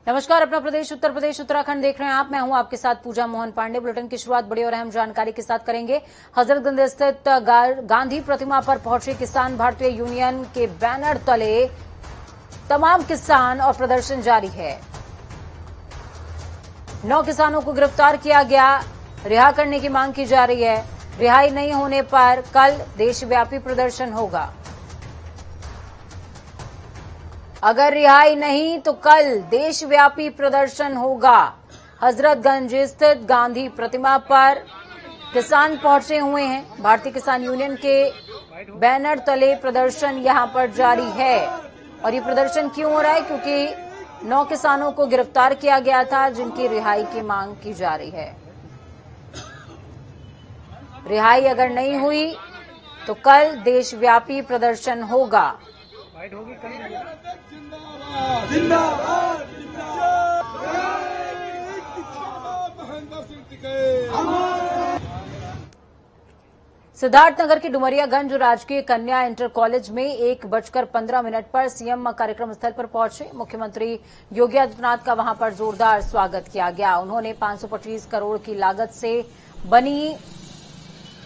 नमस्कार, अपना प्रदेश उत्तर प्रदेश उत्तराखंड देख रहे हैं आप। मैं हूं आपके साथ पूजा मोहन पांडे। बुलेटिन की शुरुआत बड़ी और अहम जानकारी के साथ करेंगे। हजरतगंज स्थित गांधी प्रतिमा पर पहुंचे किसान भारतीय यूनियन के बैनर तले तमाम किसान और प्रदर्शन जारी है। 9 किसानों को गिरफ्तार किया गया, रिहा करने की मांग की जा रही है। रिहाई नहीं होने पर कल देशव्यापी प्रदर्शन होगा। अगर रिहाई नहीं तो कल देशव्यापी प्रदर्शन होगा। हजरतगंज स्थित गांधी प्रतिमा पर किसान पहुंचे हुए हैं। भारतीय किसान यूनियन के बैनर तले प्रदर्शन यहां पर जारी है। और ये प्रदर्शन क्यों हो रहा है? क्योंकि 9 किसानों को गिरफ्तार किया गया था, जिनकी रिहाई की मांग की जा रही है। रिहाई अगर नहीं हुई तो कल देशव्यापी प्रदर्शन होगा। सिद्धार्थनगर के डुमरियागंज राजकीय कन्या इंटर कॉलेज में 1:15 पर सीएम कार्यक्रम स्थल पर पहुंचे। मुख्यमंत्री योगी आदित्यनाथ का वहां पर जोरदार स्वागत किया गया। उन्होंने 525 करोड़ की लागत से बनी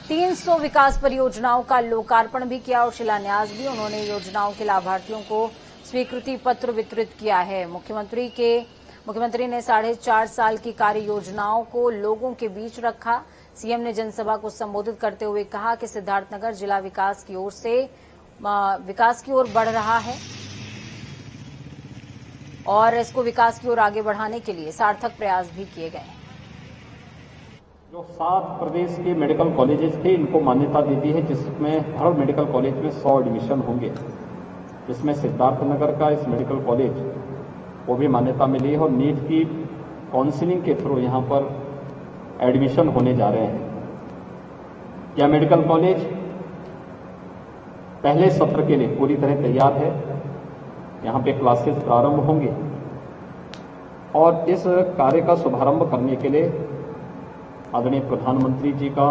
300 विकास परियोजनाओं का लोकार्पण भी किया और शिलान्यास भी। उन्होंने योजनाओं के लाभार्थियों को स्वीकृति पत्र वितरित किया है। मुख्यमंत्री ने 4.5 साल की कार्य योजनाओं को लोगों के बीच रखा। सीएम ने जनसभा को संबोधित करते हुए कहा कि सिद्धार्थनगर जिला विकास की ओर बढ़ रहा है और इसको विकास की ओर आगे बढ़ाने के लिए सार्थक प्रयास भी किए गए हैं। जो 7 प्रदेश के मेडिकल कॉलेजेस थे, इनको मान्यता दे दी है, जिसमें हर मेडिकल कॉलेज में 100 एडमिशन होंगे। इसमें सिद्धार्थनगर का इस मेडिकल कॉलेज को भी मान्यता मिली है और नीट की काउंसलिंग के थ्रू यहाँ पर एडमिशन होने जा रहे हैं। यह मेडिकल कॉलेज पहले सत्र के लिए पूरी तरह तैयार है। यहाँ पे क्लासेस प्रारंभ होंगे और इस कार्य का शुभारंभ करने के लिए आदरणीय प्रधानमंत्री जी का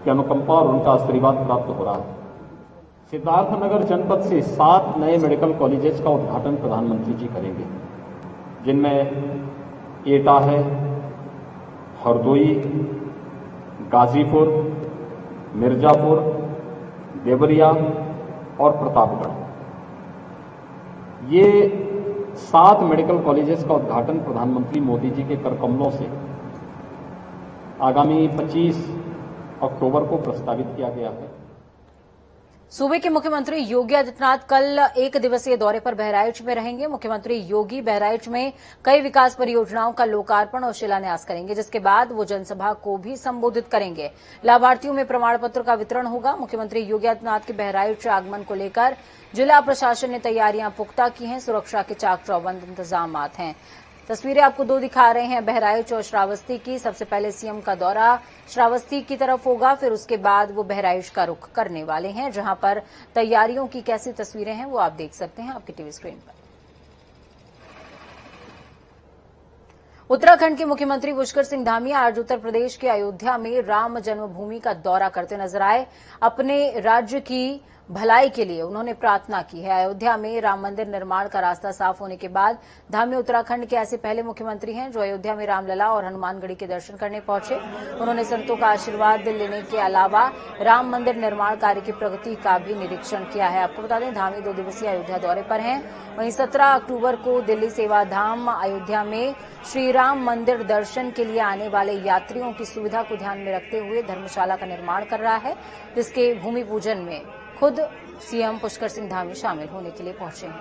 अनुकंपा और उनका आशीर्वाद प्राप्त हो रहा है। सिद्धार्थनगर जनपद से 7 नए मेडिकल कॉलेजेस का उद्घाटन प्रधानमंत्री जी करेंगे, जिनमें एटा है, हरदोई, गाजीपुर, मिर्जापुर, देवरिया और प्रतापगढ़। ये 7 मेडिकल कॉलेजेस का उद्घाटन प्रधानमंत्री मोदी जी के करकमलों से आगामी 25 अक्टूबर को प्रस्तावित किया गया है। सूबे के मुख्यमंत्री योगी आदित्यनाथ कल 1 दिवसीय दौरे पर बहराइच में रहेंगे। मुख्यमंत्री योगी बहराइच में कई विकास परियोजनाओं का लोकार्पण और शिलान्यास करेंगे, जिसके बाद वो जनसभा को भी संबोधित करेंगे। लाभार्थियों में प्रमाण पत्र का वितरण होगा। मुख्यमंत्री योगी आदित्यनाथ के बहराइच आगमन को लेकर जिला प्रशासन ने तैयारियां पुख्ता की हैं। सुरक्षा के चाक चौबंद इंतजाम हैं। तस्वीरें आपको 2 दिखा रहे हैं, बहराइच और श्रावस्ती की। सबसे पहले सीएम का दौरा श्रावस्ती की तरफ होगा, फिर उसके बाद वो बहराइच का रुख करने वाले हैं, जहां पर तैयारियों की कैसी तस्वीरें हैं वो आप देख सकते हैं आपकी टीवी स्क्रीन पर। उत्तराखंड के मुख्यमंत्री पुष्कर सिंह धामी आज उत्तर प्रदेश के अयोध्या में राम जन्मभूमि का दौरा करते नजर आए। अपने राज्य की भलाई के लिए उन्होंने प्रार्थना की है। अयोध्या में राम मंदिर निर्माण का रास्ता साफ होने के बाद धामी उत्तराखंड के ऐसे पहले मुख्यमंत्री हैं जो अयोध्या में रामलला और हनुमानगढ़ी के दर्शन करने पहुंचे। उन्होंने संतों का आशीर्वाद लेने के अलावा राम मंदिर निर्माण कार्य की प्रगति का भी निरीक्षण किया है। आपको बता दें, धामी 2 दिवसीय अयोध्या दौरे पर हैं। वहीं 17 अक्टूबर को दिल्ली सेवा धाम अयोध्या में श्री राम मंदिर दर्शन के लिए आने वाले यात्रियों की सुविधा को ध्यान में रखते हुए धर्मशाला का निर्माण कर रहा है, जिसके भूमि पूजन में खुद सीएम पुष्कर सिंह धामी शामिल होने के लिए पहुंचे हैं।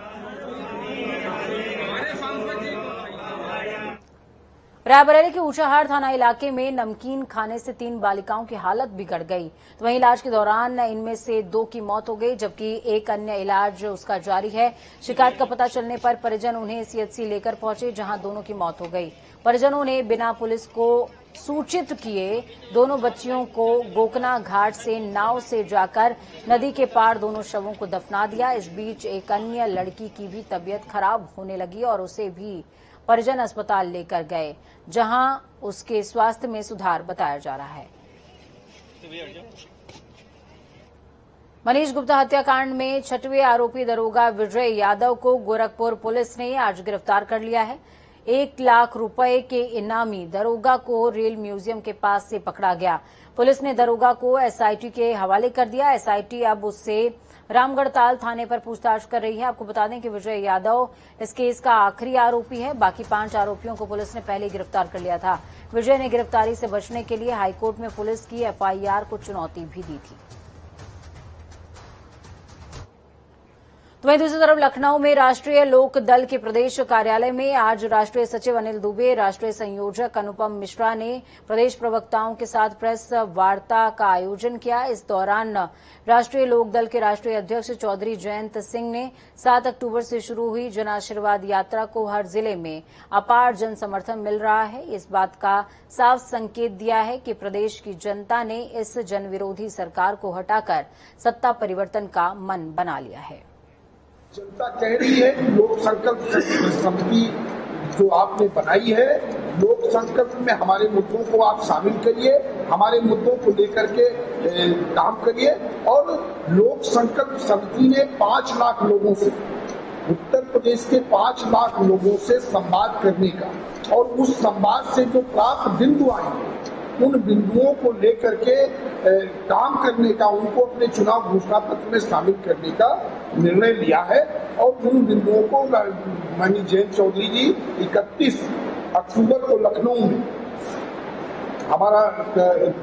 रायबरेली के ऊंचाहार थाना इलाके में नमकीन खाने से 3 बालिकाओं की हालत बिगड़ गई। तो वहीं इलाज के दौरान इनमें से 2 की मौत हो गई, जबकि एक अन्य इलाज उसका जारी है। शिकायत का पता चलने पर परिजन उन्हें सीएचसी लेकर पहुंचे, जहां दोनों की मौत हो गई। परिजनों ने बिना पुलिस को सूचित किए दोनों बच्चियों को गोकना घाट से नाव से जाकर नदी के पार दोनों शवों को दफना दिया। इस बीच एक अन्य लड़की की भी तबीयत खराब होने लगी और उसे भी परिजन अस्पताल लेकर गए, जहां उसके स्वास्थ्य में सुधार बताया जा रहा है। मनीष गुप्ता हत्याकांड में 6वें आरोपी दरोगा विजय यादव को गोरखपुर पुलिस ने आज गिरफ्तार कर लिया है। 1 लाख रुपए के इनामी दरोगा को रेल म्यूजियम के पास से पकड़ा गया। पुलिस ने दरोगा को एसआईटी के हवाले कर दिया। एसआईटी अब उससे रामगढ़ताल थाने पर पूछताछ कर रही है। आपको बता दें कि विजय यादव इस केस का आखिरी आरोपी है। बाकी 5 आरोपियों को पुलिस ने पहले गिरफ्तार कर लिया था। विजय ने गिरफ्तारी से बचने के लिए हाईकोर्ट में पुलिस की एफआईआर को चुनौती भी दी थी। तो वहीं दूसरी तरफ लखनऊ में राष्ट्रीय लोक दल के प्रदेश कार्यालय में आज राष्ट्रीय सचिव अनिल दुबे, राष्ट्रीय संयोजक अनुपम मिश्रा ने प्रदेश प्रवक्ताओं के साथ प्रेस वार्ता का आयोजन किया। इस दौरान राष्ट्रीय लोक दल के राष्ट्रीय अध्यक्ष चौधरी जयंत सिंह ने 7 अक्टूबर से शुरू हुई जन आशीर्वाद यात्रा को हर जिले में अपार जन समर्थन मिल रहा है। इस बात का साफ संकेत दिया है कि प्रदेश की जनता ने इस जनविरोधी सरकार को हटाकर सत्ता परिवर्तन का मन बना लिया है। जनता कह रही है कि लोक संकल्प समिति जो आपने बनाई है, लोक संकल्प में हमारे मुद्दों को आप शामिल करिए, हमारे मुद्दों को लेकर के काम करिए। और लोक संकल्प समिति ने 5 लाख लोगों से, उत्तर प्रदेश के 5 लाख लोगों से संवाद करने का और उस संवाद से जो प्राप्त बिंदु आएंगे उन बिंदुओं को लेकर के काम करने का, उनको अपने चुनाव घोषणा पत्र में शामिल करने का निर्णय लिया है। और उन बिंदुओं को माननीय जयंत चौधरी जी 31 अक्टूबर को लखनऊ में हमारा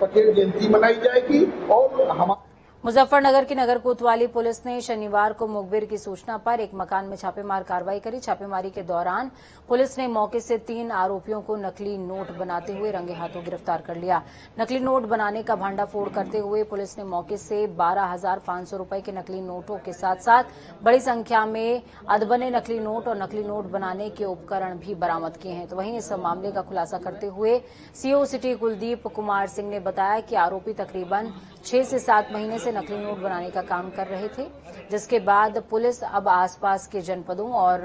पटेल जयंती मनाई जाएगी। और हमारा मुजफ्फरनगर की नगर कोतवाली पुलिस ने शनिवार को मुखबिर की सूचना पर एक मकान में छापेमार कार्रवाई करी। छापेमारी के दौरान पुलिस ने मौके से 3 आरोपियों को नकली नोट बनाते हुए रंगे हाथों गिरफ्तार कर लिया। नकली नोट बनाने का भांडाफोड़ करते हुए पुलिस ने मौके से 12,500 रुपए के नकली नोटों के साथ साथ बड़ी संख्या में अधबने नकली नोट और नकली नोट बनाने के उपकरण भी बरामद किए हैं। तो वहीं इस मामले का खुलासा करते हुए सीओ सिटी कुलदीप कुमार सिंह ने बताया कि आरोपी तकरीबन 6 से 7 महीने से नकली नोट बनाने का काम कर रहे थे, जिसके बाद पुलिस अब आसपास के जनपदों और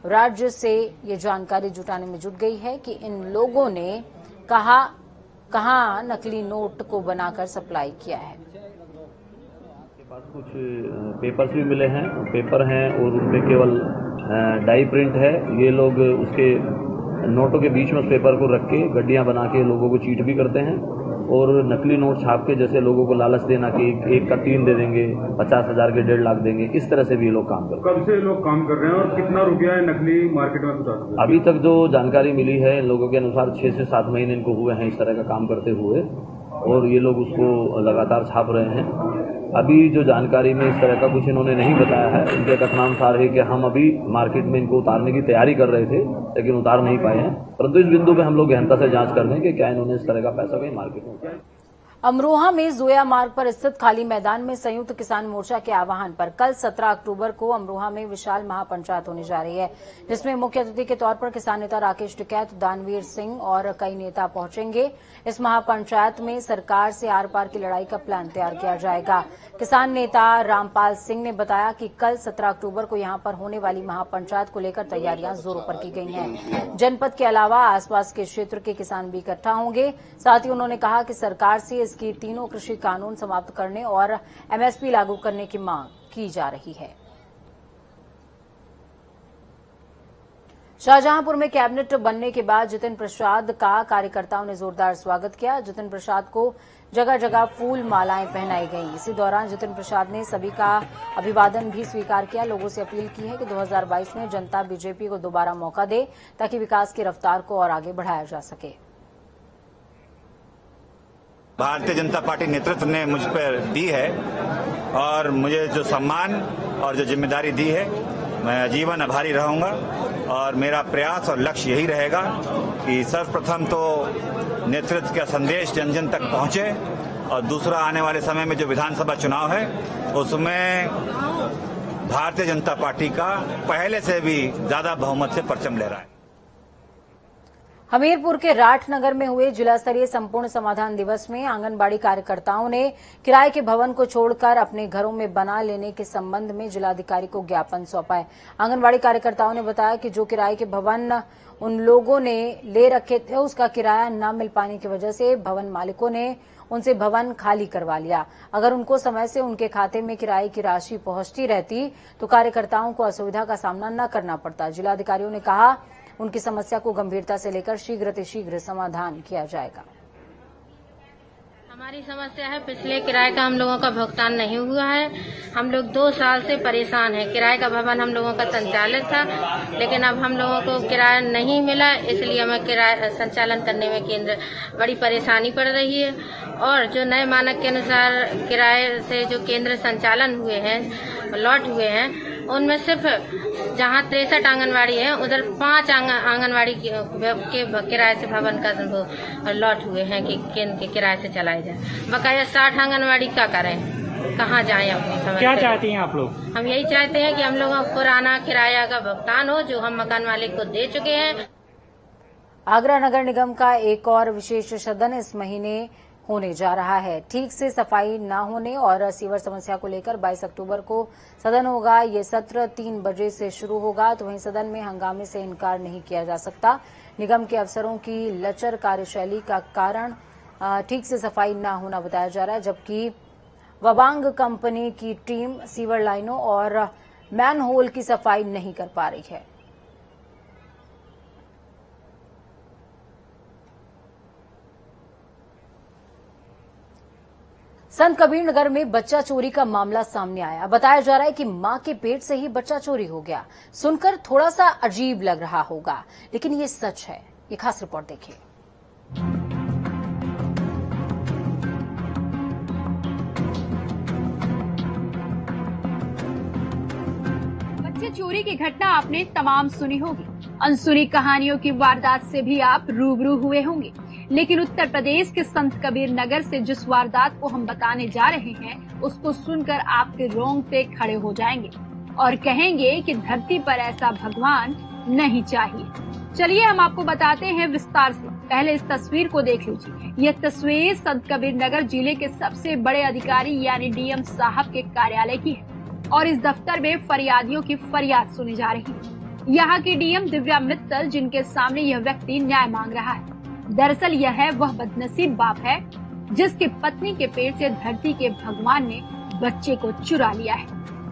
राज्य से ये जानकारी जुटाने में जुट गई है कि इन लोगों ने कहां नकली नोट को बनाकर सप्लाई किया है। के पास कुछ पेपर्स भी मिले हैं, पेपर हैं और उनमें केवल डाई प्रिंट है। ये लोग उसके नोटों के बीच में उस पेपर को रख के गड्डियां बना के लोगों को चीट भी करते हैं और नकली नोट छाप के जैसे लोगों को लालच देना कि एक का 3 दे देंगे, 50,000 के 1.5 लाख देंगे, इस तरह से भी ये लोग काम कर रहे हैं। कब से लोग काम कर रहे हैं और कितना रुपया है नकली मार्केट में बता सकते हैं? अभी तक जो जानकारी मिली है इन लोगों के अनुसार 6 से 7 महीने इनको हुए हैं इस तरह का काम करते हुए और ये लोग उसको लगातार छाप रहे हैं। अभी जो जानकारी में इस तरह का कुछ इन्होंने नहीं बताया है। इनके कथनानुसार है कि हम अभी मार्केट में इनको उतारने की तैयारी कर रहे थे लेकिन उतार नहीं पाए हैं, परंतु इस बिंदु पे हम लोग गहनता से जांच कर रहे हैं कि क्या इन्होंने इस तरह का पैसा कहीं मार्केट में उतारा। अमरोहा में जोया मार्ग पर स्थित खाली मैदान में संयुक्त किसान मोर्चा के आह्वान पर कल 17 अक्टूबर को अमरोहा में विशाल महापंचायत होने जा रही है, जिसमें मुख्य अतिथि के तौर पर किसान नेता राकेश टिकैत, दानवीर सिंह और कई नेता पहुंचेंगे। इस महापंचायत में सरकार से आर पार की लड़ाई का प्लान तैयार किया जाएगा। किसान नेता रामपाल सिंह ने बताया कि कल 17 अक्टूबर को यहां पर होने वाली महापंचायत को लेकर तैयारियां जोरों पर की गई हैं। जनपद के अलावा आसपास के क्षेत्र के किसान भी इकट्ठा होंगे। साथ ही उन्होंने कहा कि सरकार से इसकी तीनों कृषि कानून समाप्त करने और एमएसपी लागू करने की मांग की जा रही है। शाहजहांपुर में कैबिनेट बनने के बाद जितिन प्रसाद का कार्यकर्ताओं ने जोरदार स्वागत किया। जितिन प्रसाद को जगह जगह फूल मालाएं पहनाई गईं। इसी दौरान जितिन प्रसाद ने सभी का अभिवादन भी स्वीकार किया। लोगों से अपील की है कि 2022 में जनता बीजेपी को दोबारा मौका दे ताकि विकास की रफ्तार को और आगे बढ़ाया जा सके। भारतीय जनता पार्टी नेतृत्व ने मुझ पर दी है और मुझे जो सम्मान और जो जिम्मेदारी दी है मैं आजीवन आभारी रहूंगा और मेरा प्रयास और लक्ष्य यही रहेगा कि सर्वप्रथम तो नेतृत्व का संदेश जन जन तक पहुंचे और दूसरा आने वाले समय में जो विधानसभा चुनाव है उसमें भारतीय जनता पार्टी का पहले से भी ज्यादा बहुमत से परचम लहराए। हमीरपुर के राठनगर में हुए जिला स्तरीय संपूर्ण समाधान दिवस में आंगनबाड़ी कार्यकर्ताओं ने किराए के भवन को छोड़कर अपने घरों में बना लेने के संबंध में जिलाधिकारी को ज्ञापन सौंपा है। आंगनबाड़ी कार्यकर्ताओं ने बताया कि जो किराए के भवन उन लोगों ने ले रखे थे उसका किराया न मिल पाने की वजह से भवन मालिकों ने उनसे भवन खाली करवा लिया। अगर उनको समय से उनके खाते में किराए की राशि पहुंचती रहती तो कार्यकर्ताओं को असुविधा का सामना न करना पड़ता। जिलाधिकारियों ने कहा उनकी समस्या को गंभीरता से लेकर शीघ्र समाधान किया जाएगा। हमारी समस्या है, पिछले किराए का हम लोगों का भुगतान नहीं हुआ है। हम लोग 2 साल से परेशान हैं। किराए का भवन हम लोगों का संचालित था, लेकिन अब हम लोगों को किराया नहीं मिला, इसलिए हमें किराया संचालन करने में केंद्र बड़ी परेशानी पड़ रही है। और जो नए मानक के अनुसार किराए से जो केंद्र संचालन हुए हैं, लॉट हुए हैं, उनमें सिर्फ जहां 63 आंगनवाड़ी है उधर 5 आंगनवाड़ी के किराए से भवन का लॉट हुए हैं कि केंद्र के किराए से चलाए जाए। बकाया 60 आंगनवाड़ी क्या करें, कहाँ जाएं अपनी समझ। क्या चाहती हैं आप लोग? हम यही चाहते हैं कि हम लोगों को पुराना किराया का भुगतान हो जो हम मकान मालिक को दे चुके हैं। आगरा नगर निगम का एक और विशेष सदन इस महीने होने जा रहा है। ठीक से सफाई न होने और सीवर समस्या को लेकर 22 अक्टूबर को सदन होगा। ये सत्र 3 बजे से शुरू होगा, तो वहीं सदन में हंगामे से इनकार नहीं किया जा सकता। निगम के अफसरों की लचर कार्यशैली का कारण ठीक से सफाई न होना बताया जा रहा है, जबकि वबांग कंपनी की टीम सीवर लाइनों और मैनहोल की सफाई नहीं कर पा रही है। संत कबीर नगर में बच्चा चोरी का मामला सामने आया। बताया जा रहा है कि मां के पेट से ही बच्चा चोरी हो गया। सुनकर थोड़ा सा अजीब लग रहा होगा, लेकिन ये सच है। ये खास रिपोर्ट देखिए। बच्चे चोरी की घटना आपने तमाम सुनी होगी। अनसुनी कहानियों की वारदात से भी आप रूबरू हुए होंगे, लेकिन उत्तर प्रदेश के संत कबीर नगर से जिस वारदात को हम बताने जा रहे हैं, उसको सुनकर आपके रोंगटे खड़े हो जाएंगे और कहेंगे कि धरती पर ऐसा भगवान नहीं चाहिए। चलिए हम आपको बताते हैं विस्तार से। पहले इस तस्वीर को देख लीजिए। यह तस्वीर संत कबीर नगर जिले के सबसे बड़े अधिकारी यानी डीएम साहब के कार्यालय की है और इस दफ्तर में फरियादियों की फरियाद सुनी जा रही है। यहाँ की डीएम दिव्या मित्तल, जिनके सामने यह व्यक्ति न्याय मांग रहा है। दरअसल यह वह बदनसीब बाप है जिसके पत्नी के पेट से धरती के भगवान ने बच्चे को चुरा लिया है।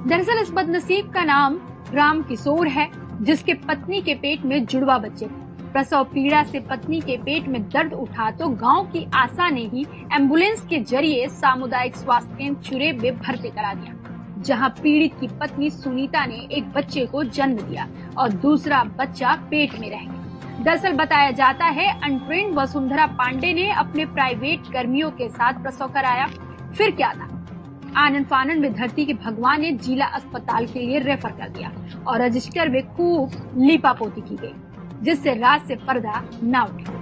दरअसल इस बदनसीब का नाम राम किशोर है, जिसके पत्नी के पेट में जुड़वा बच्चे थे। प्रसव पीड़ा से पत्नी के पेट में दर्द उठा तो गांव की आशा ने ही एम्बुलेंस के जरिए सामुदायिक स्वास्थ्य केंद्र चुरे में भर्ती करा दिया, जहां पीड़ित की पत्नी सुनीता ने एक बच्चे को जन्म दिया और दूसरा बच्चा पेट में रह गया। दरअसल बताया जाता है अनट्रेन्ड वसुंधरा पांडे ने अपने प्राइवेट कर्मियों के साथ प्रसव कराया। फिर क्या था, आनन फानन में धरती के भगवान ने जिला अस्पताल के लिए रेफर कर दिया और रजिस्टर में खूब लीपापोती की गई, जिससे रात से पर्दा न उठा।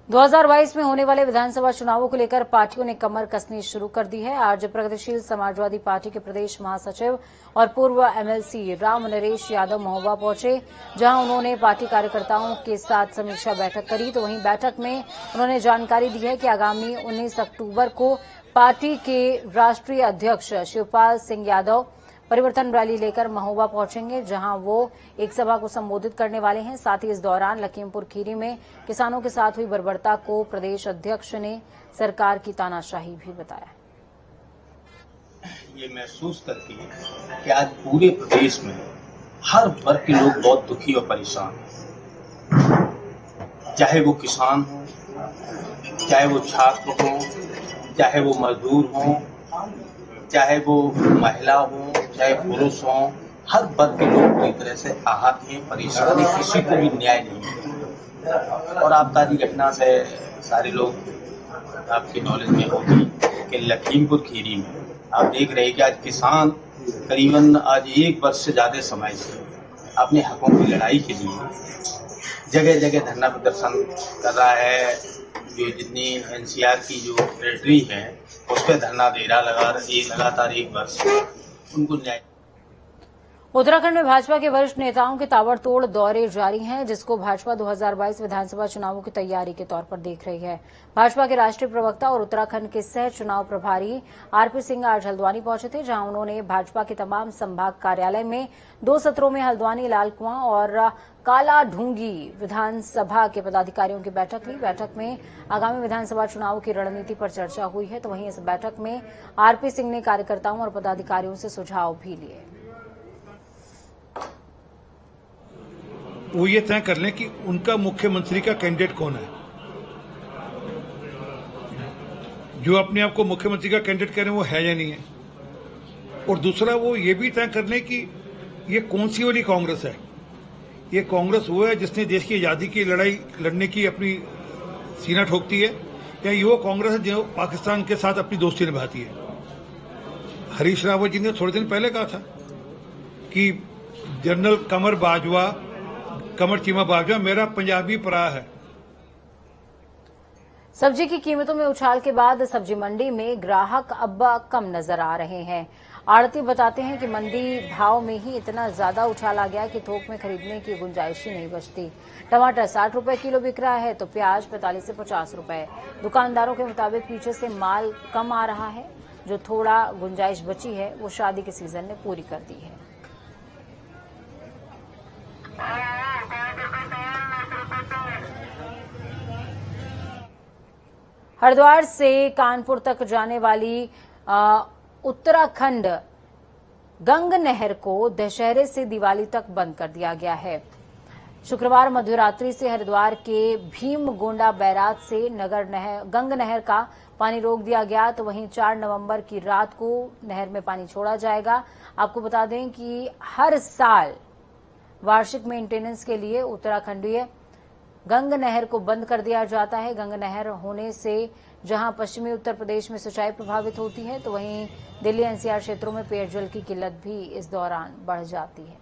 2022 में होने वाले विधानसभा चुनावों को लेकर पार्टियों ने कमर कसनी शुरू कर दी है। आज प्रगतिशील समाजवादी पार्टी के प्रदेश महासचिव और पूर्व एमएलसी राम नरेश यादव महोबा पहुंचे, जहां उन्होंने पार्टी कार्यकर्ताओं के साथ समीक्षा बैठक करी। तो वहीं बैठक में उन्होंने जानकारी दी है कि आगामी 19 अक्टूबर को पार्टी के राष्ट्रीय अध्यक्ष शिवपाल सिंह यादव परिवर्तन रैली लेकर महोबा पहुंचेंगे, जहां वो एक सभा को संबोधित करने वाले हैं। साथ ही इस दौरान लखीमपुर खीरी में किसानों के साथ हुई बर्बरता को प्रदेश अध्यक्ष ने सरकार की तानाशाही भी बताया। ये महसूस करती है कि आज पूरे प्रदेश में हर वर्ग के लोग बहुत दुखी और परेशान हैं, चाहे वो किसान हो, चाहे वो छात्र हो, चाहे वो मजदूर हो, चाहे वो महिला हो, चाहे पुरुष हो, हर वर्ग के लोग पूरी तरह से आहत हैं, परेशान हैं, किसी को भी न्याय नहीं मिलता। और आबकारी घटना से सारे लोग आपकी नॉलेज में होगी कि लखीमपुर खीरी में आप देख रहे हैं कि आज किसान करीबन आज 1 वर्ष से ज्यादा समय से अपने हकों की लड़ाई के लिए जगह जगह धरना प्रदर्शन कर रहा है। जो जितनी एनसीआर की जो टेरिटरी है उस पर धरना दे रहा लगातार 1 वर्ष उनको न्याय। उत्तराखंड में भाजपा के वरिष्ठ नेताओं के ताबड़तोड़ दौरे जारी हैं, जिसको भाजपा 2022 विधानसभा चुनावों की तैयारी के तौर पर देख रही है। भाजपा के राष्ट्रीय प्रवक्ता और उत्तराखंड के सह चुनाव प्रभारी आरपी सिंह आज हल्द्वानी पहुंचे थे, जहां उन्होंने भाजपा के तमाम संभाग कार्यालय में 2 सत्रों में हल्द्वानी, लालकुआं और काला ढूंगी विधानसभा के पदाधिकारियों की बैठक ली। बैठक में आगामी विधानसभा चुनाव की रणनीति पर चर्चा हुई है, तो वहीं इस बैठक में आरपी सिंह ने कार्यकर्ताओं और पदाधिकारियों से सुझाव भी लिए। वो ये तय कर लें कि उनका मुख्यमंत्री का कैंडिडेट कौन है। जो अपने आप को मुख्यमंत्री का कैंडिडेट कह रहे हैं वो है या नहीं है। और दूसरा वो ये भी तय कर लें कि ये कौन सी वाली कांग्रेस है। ये कांग्रेस वो है जिसने देश की आजादी की लड़ाई लड़ने की अपनी सीना ठोकती है, या ये वो कांग्रेस है जो पाकिस्तान के साथ अपनी दोस्ती निभाती है। हरीश रावत जी ने थोड़े दिन पहले कहा था कि जनरल कमर चीमा बाजवा मेरा पंजाबी परा है। सब्जी की कीमतों में उछाल के बाद सब्जी मंडी में ग्राहक अब कम नजर आ रहे हैं। आड़ती बताते हैं कि मंडी भाव में ही इतना ज्यादा उछाल आ गया कि थोक में खरीदने की गुंजाइश ही नहीं बचती। टमाटर 60 रुपए किलो बिक रहा है, तो प्याज 45 से 50 रुपए। दुकानदारों के मुताबिक पीछे से माल कम आ रहा है। जो थोड़ा गुंजाइश बची है वो शादी के सीजन ने पूरी कर दी है। हरिद्वार से कानपुर तक जाने वाली उत्तराखंड गंग नहर को दशहरे से दिवाली तक बंद कर दिया गया है। शुक्रवार मध्यरात्रि से हरिद्वार के भीमगोंडा बैराज से गंग नहर का पानी रोक दिया गया, तो वहीं 4 नवंबर की रात को नहर में पानी छोड़ा जाएगा। आपको बता दें कि हर साल वार्षिक मेंटेनेंस के लिए उत्तराखंडीय गंग नहर को बंद कर दिया जाता है। गंग नहर होने से जहां पश्चिमी उत्तर प्रदेश में सिंचाई प्रभावित होती है, तो वहीं दिल्ली एनसीआर क्षेत्रों में पेयजल की किल्लत भी इस दौरान बढ़ जाती है।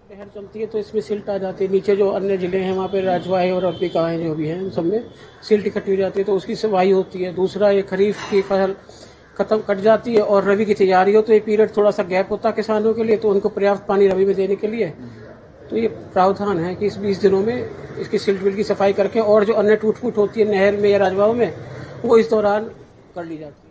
नहर चलती है तो इसमें सिल्ट आ जाती है। नीचे जो अन्य जिले हैं वहाँ पे राजवा है और अफ्रीका है, जो भी हैं, सब में सिल्ट इकट्ठी हो जाती है, तो उसकी सफाई होती है। दूसरा, ये खरीफ की फसल कट जाती है और रबी की तैयारी हो, तो ये पीरियड थोड़ा सा गैप होता है किसानों के लिए, तो उनको पर्याप्त पानी रबी में देने के लिए तो ये प्रावधान है कि इस 20 दिनों में इसकी सिल्ट विल्ट की सफाई करके, और जो अन्य टूट फूट होती है नहर में या राजवाओं में, वो इस दौरान कर ली जाती है।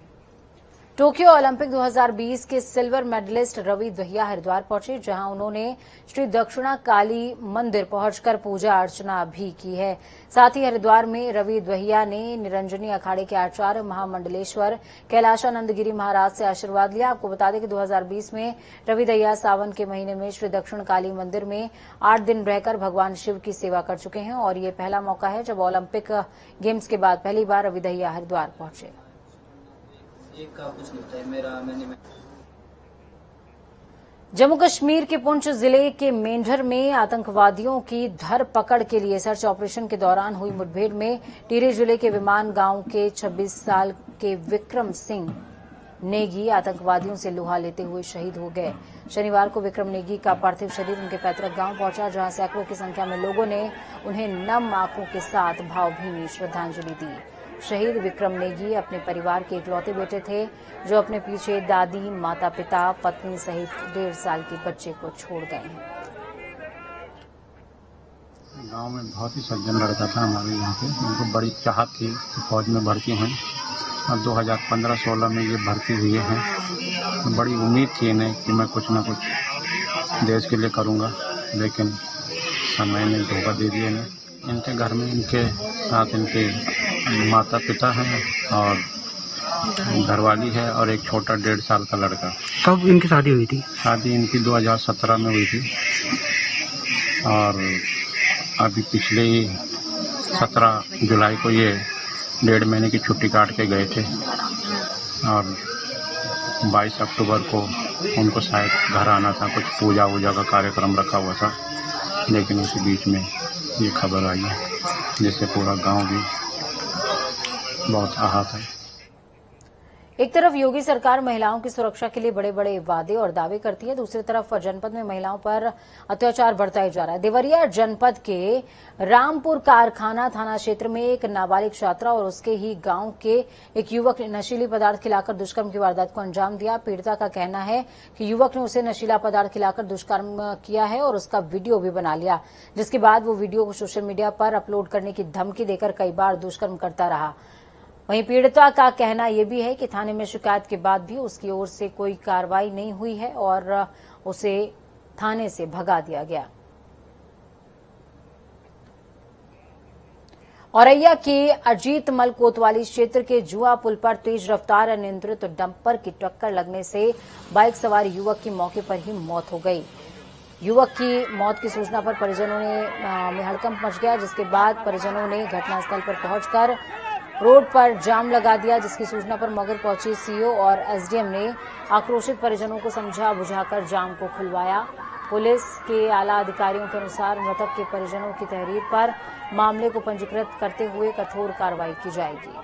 टोक्यो ओलंपिक 2020 के सिल्वर मेडलिस्ट रवि दहिया हरिद्वार पहुंचे, जहां उन्होंने श्री दक्षिणा काली मंदिर पहुंचकर पूजा अर्चना भी की है। साथ ही हरिद्वार में रवि दहिया ने निरंजनी अखाड़े के आचार्य महामंडलेश्वर कैलाशानंद गिरी महाराज से आशीर्वाद लिया। आपको बता दें कि 2020 में रवि दहिया सावन के महीने में श्री दक्षिण काली मंदिर में 8 दिन रहकर भगवान शिव की सेवा कर चुके हैं, और ये पहला मौका है जब ओलंपिक गेम्स के बाद पहली बार रवि दहिया हरिद्वार पहुंचे। जम्मू कश्मीर के पुंछ जिले के मेंढर में आतंकवादियों की धरपकड़ के लिए सर्च ऑपरेशन के दौरान हुई मुठभेड़ में टिहरी जिले के विमान गांव के 26 साल के विक्रम सिंह नेगी आतंकवादियों से लोहा लेते हुए शहीद हो गए। शनिवार को विक्रम नेगी का पार्थिव शरीर उनके पैतृक गांव पहुंचा, जहां सैकड़ों की संख्या में लोगों ने उन्हें नम आंखों के साथ भावभीनी श्रद्धांजलि दी। शहीद विक्रम नेगी अपने परिवार के इकलौते बेटे थे, जो अपने पीछे दादी, माता पिता, पत्नी सहित 1.5 साल के बच्चे को छोड़ गए हैं। गांव में बहुत ही सज्जन लड़का था हमारे यहाँ पे, उनको बड़ी चाहत थी फौज में भर्ती हैं, और 2015-16 में ये भर्ती हुए हैं। बड़ी उम्मीद थी इन्हें कि मैं कुछ न कुछ देश के लिए करूँगा, लेकिन समय ने धोखा दे दिया इन्हें। इनके घर में इनके साथ इनके माता पिता हैं और घरवाली है और एक छोटा 1.5 साल का लड़का। कब इनकी शादी हुई थी? शादी इनकी 2017 में हुई थी, और अभी पिछले 17 जुलाई को ये 1.5 महीने की छुट्टी काट के गए थे, और 22 अक्टूबर को उनको शायद घर आना था, कुछ पूजा वूजा का कार्यक्रम रखा हुआ था, लेकिन उसी बीच में ये खबर आई है, जिससे पूरा गांव भी बहुत आहत है। एक तरफ योगी सरकार महिलाओं की सुरक्षा के लिए बड़े बड़े वादे और दावे करती है, दूसरी तरफ जनपद में महिलाओं पर अत्याचार बढ़ता ही जा रहा है। देवरिया जनपद के रामपुर कारखाना थाना क्षेत्र में एक नाबालिग छात्रा और उसके ही गांव के एक युवक ने नशीली पदार्थ खिलाकर दुष्कर्म की वारदात को अंजाम दिया। पीड़िता का कहना है कि युवक ने उसे नशीला पदार्थ खिलाकर दुष्कर्म किया है और उसका वीडियो भी बना लिया, जिसके बाद वो वीडियो को सोशल मीडिया पर अपलोड करने की धमकी देकर कई बार दुष्कर्म करता रहा। वहीं पीड़िता का कहना यह भी है कि थाने में शिकायत के बाद भी उसकी ओर से कोई कार्रवाई नहीं हुई है और उसे थाने से भगा दिया गया। औरैया के अजीतमल कोतवाली क्षेत्र के जुआ पुल पर तेज रफ्तार अनियंत्रित डंपर की टक्कर लगने से बाइक सवार युवक की मौके पर ही मौत हो गई। युवक की मौत की सूचना पर परिजनों में हड़कंप मच गया, जिसके बाद परिजनों ने घटनास्थल पर पहुंचकर रोड पर जाम लगा दिया, जिसकी सूचना पर मौके पहुंची सीओ और एसडीएम ने आक्रोशित परिजनों को समझा बुझाकर जाम को खुलवाया। पुलिस के आला अधिकारियों के अनुसार मृतक के परिजनों की तहरीर पर मामले को पंजीकृत करते हुए कठोर कार्रवाई की जाएगी।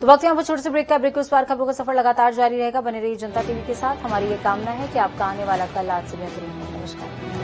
तो वक्त यहाँ पर छोटे से ब्रेक का ब्रेक उस पार खबरों का सफर लगातार जारी रहेगा। बने रहिए जनता टीवी के साथ। हमारी ये कामना है कि आपका आने वाला कल आज से बेहतरीन हो। नमस्कार।